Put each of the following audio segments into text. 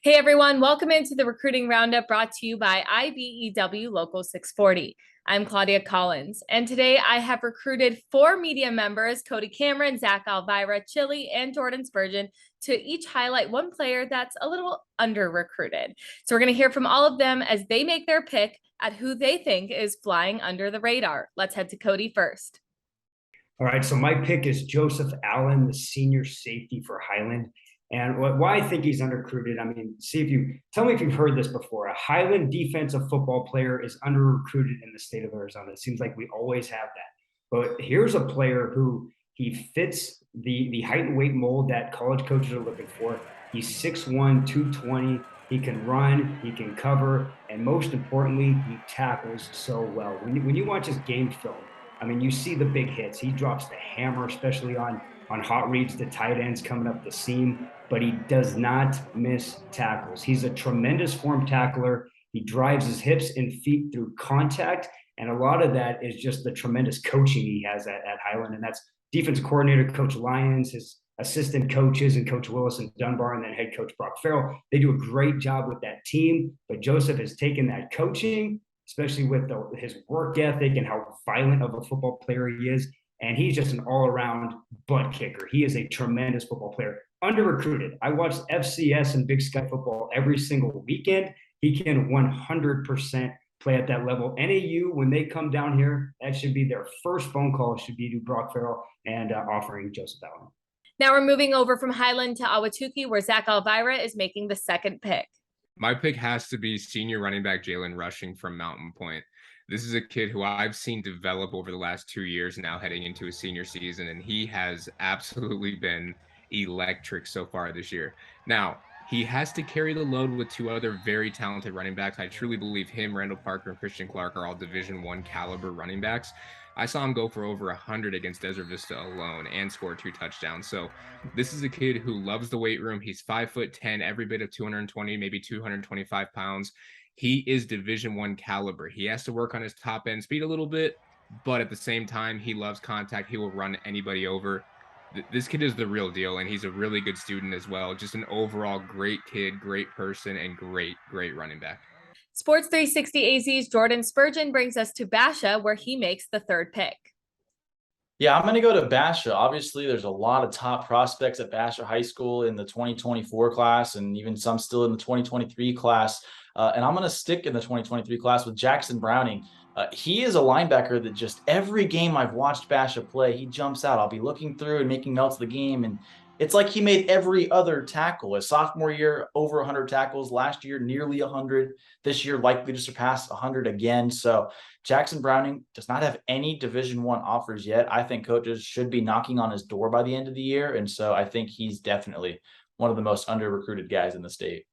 Hey everyone, welcome into the Recruiting Roundup brought to you by IBEW Local 640. I'm Claudia Collins, and today I have recruited 4 media members, Cody Cameron, Zach Elvira, Chili, and Jordan Spurgeon, to each highlight one player that's a little under-recruited. So we're going to hear from all of them as they make their pick at who they think is flying under the radar. Let's head to Cody first. All right, so my pick is Joseph Allen, the senior safety for Highland. And why I think he's under-recruited, tell me if you've heard this before. A Highland defensive football player is under-recruited in the state of Arizona. It seems like we always have that. But here's a player who he fits the height and weight mold that college coaches are looking for. He's 6'1", 220. He can run, he can cover, and most importantly, he tackles so well. When you watch his game film, you see the big hits. He drops the hammer, especially on hot reads to tight ends coming up the seam, but he does not miss tackles. He's a tremendous form tackler. He drives his hips and feet through contact, and a lot of that is just the tremendous coaching he has at Highland, and that's defensive coordinator Coach Lyons, his assistant coaches, and Coach Willis and Dunbar, and then head coach Brock Farrell. They do a great job with that team, but Joseph has taken that coaching, especially with his work ethic and how violent of a football player he is. And he's just an all-around butt kicker. He is a tremendous football player. Under-recruited. I watched FCS and Big Sky football every single weekend. He can 100% play at that level. NAU, when they come down here, that should be their first phone call, should be to Brock Farrell and offering Joseph Allen. Now we're moving over from Highland to Ahwatukee, where Zach Elvira is making the second pick. My pick has to be senior running back Jalen Rushing from Mountain Point. This is a kid who I've seen develop over the last 2 years now heading into his senior season, and he has absolutely been electric so far this year. Now, he has to carry the load with 2 other very talented running backs. I truly believe him, Randall Parker, and Christian Clark are all Division I caliber running backs. I saw him go for over 100 against Desert Vista alone and score 2 touchdowns. So this is a kid who loves the weight room. He's 5'10", every bit of 220, maybe 225 pounds. He is Division I caliber. He has to work on his top end speed a little bit, but at the same time, he loves contact. He will run anybody over. This kid is the real deal, and he's a really good student as well. Just an overall great kid, great person, and great running back. Sports 360 AZ's Jordan Spurgeon brings us to Basha, where he makes the third pick. Yeah, I'm going to go to Basha. Obviously, there's a lot of top prospects at Basha High School in the 2024 class, and even some still in the 2023 class. And I'm going to stick in the 2023 class with Jackson Browning. He is a linebacker that just every game I've watched Basha play, he jumps out. I'll be looking through and making notes of the game, and it's like he made every other tackle. His sophomore year, over 100 tackles. Last year, nearly 100. This year, likely to surpass 100 again. So Jackson Browning does not have any Division I offers yet. I think coaches should be knocking on his door by the end of the year. And so I think he's definitely one of the most under-recruited guys in the state.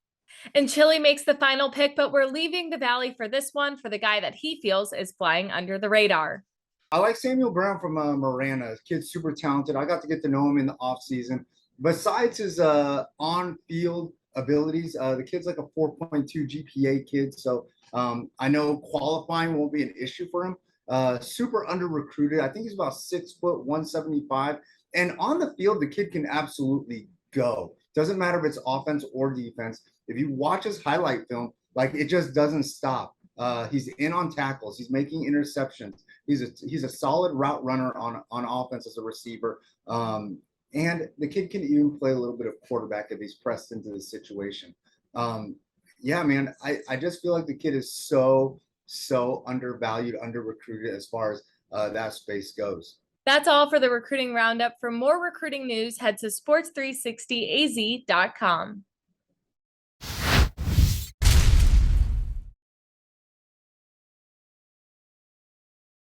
And Chili makes the final pick, but we're leaving the Valley for this one for the guy that he feels is flying under the radar. I like Samuel Brown from Marana. Kid's super talented. I got to get to know him in the offseason. Besides his on-field abilities, the kid's like a 4.2 GPA kid. So I know qualifying won't be an issue for him. Super under-recruited. I think he's about 6 foot, 175. And on the field, the kid can absolutely go. Doesn't matter if it's offense or defense. If you watch his highlight film, like it just doesn't stop. He's in on tackles. He's making interceptions. He's a solid route runner on offense as a receiver. And the kid can even play a little bit of quarterback if he's pressed into the situation. Yeah, man, I just feel like the kid is so undervalued, under-recruited as far as that space goes. That's all for the recruiting roundup. For more recruiting news, head to sports360az.com.